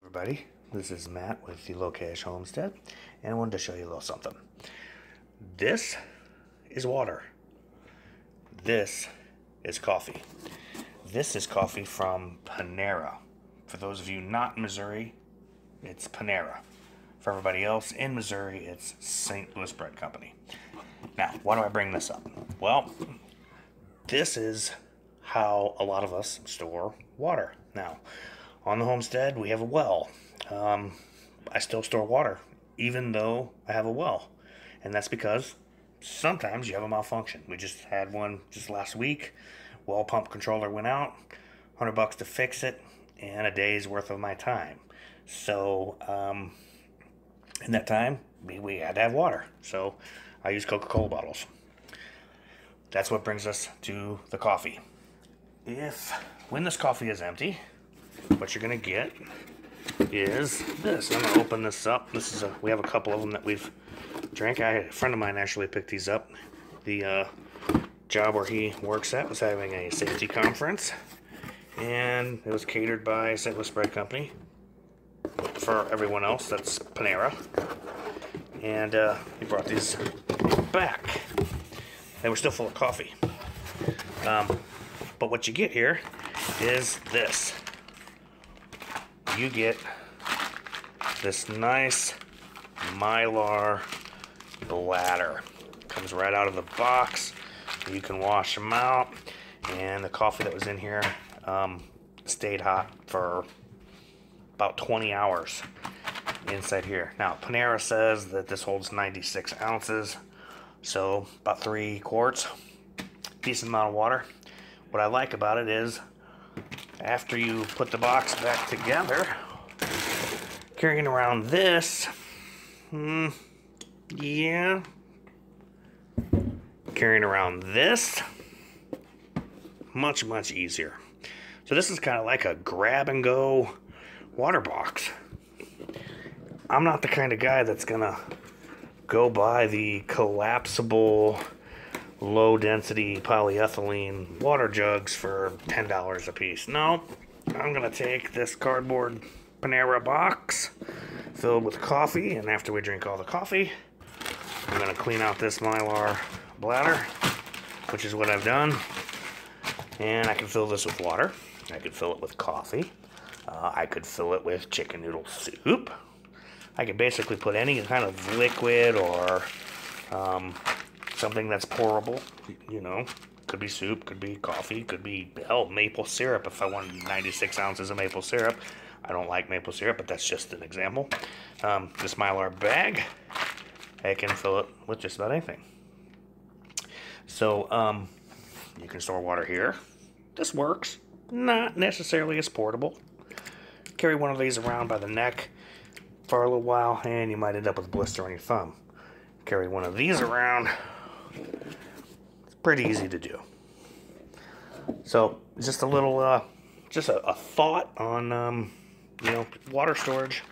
Everybody, this is Matt with the Low Cash Homestead, and I wanted to show you a little something. This is water. This is coffee. This is coffee from Panera. For those of you not in Missouri, it's Panera. For everybody else in Missouri, it's St. Louis Bread Company. Now, why do I bring this up? Well, this is how a lot of us store water. Now, on the homestead, we have a well. I still store water, even though I have a well. And that's because sometimes you have a malfunction. We just had one just last week. Well pump controller went out, $100 to fix it, and a day's worth of my time. So, in that time, we had to have water. So, I use Coca-Cola bottles. That's what brings us to the coffee. When this coffee is empty, what you're gonna get is this. I'm gonna open this up. We have a couple of them that we've drank. A friend of mine actually picked these up. The job where he works at was having a safety conference, and it was catered by St. Louis Bread Company. For everyone else, that's Panera. And he brought these back. They were still full of coffee. But what you get here is this. You get this nice mylar bladder. Comes right out of the box. You can wash them out, and the coffee that was in here stayed hot for about 20 hours inside here. Now, Panera says that this holds 96 ounces, so about 3 quarts. Decent amount of water. What I like about it is, after you put the box back together, carrying around this, yeah, carrying around this, much easier. So this is kind of like a grab and go water box. I'm not the kind of guy that's gonna go buy the collapsible low density polyethylene water jugs for $10 a piece. No, I'm gonna take this cardboard Panera box filled with coffee, and after we drink all the coffee, I'm gonna clean out this mylar bladder, which is what I've done, and I can fill this with water. I could fill it with coffee. I could fill it with chicken noodle soup. I could basically put any kind of liquid or something that's pourable, you know. Could be soup, could be coffee, could be, hell, maple syrup if I wanted 96 ounces of maple syrup. I don't like maple syrup, but that's just an example. This mylar bag, I can fill it with just about anything. So, you can store water here. This works. Not necessarily as portable. Carry one of these around by the neck for a little while, and you might end up with a blister on your thumb. Carry one of these around. It's pretty easy to do. So, just a little, just a thought on, you know, water storage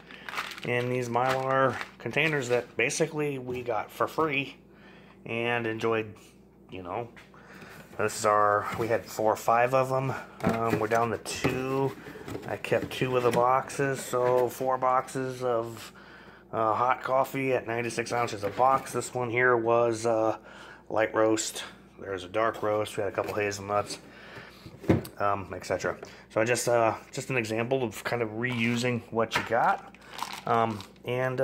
in these mylar containers that basically we got for free and enjoyed, you know. This is we had 4 or 5 of them. We're down to 2. I kept 2 of the boxes, so 4 boxes of hot coffee at 96 ounces a box. This one here was light roast. There's a dark roast. We had a couple hazelnuts, etc. So I just an example of kind of reusing what you got, and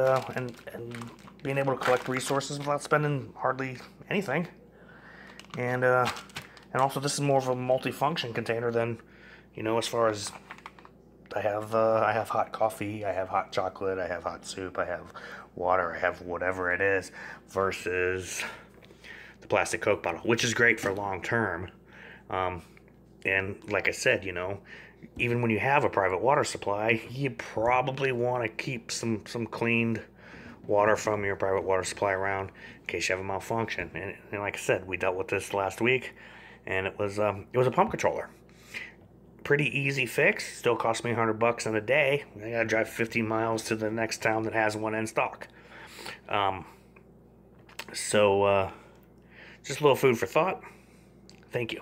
being able to collect resources without spending hardly anything. And also, this is more of a multi-function container than, you know, as far as I have hot coffee, I have hot chocolate, I have hot soup, I have water, I have whatever it is, versus the plastic Coke bottle, which is great for long term. And like I said, you know, even when you have a private water supply, you probably want to keep some cleaned water from your private water supply around in case you have a malfunction. And like I said, we dealt with this last week, and it was a pump controller. Pretty easy fix. Still cost me $100 in a day. I gotta drive 50 miles to the next town that has one in stock. So just a little food for thought. Thank you.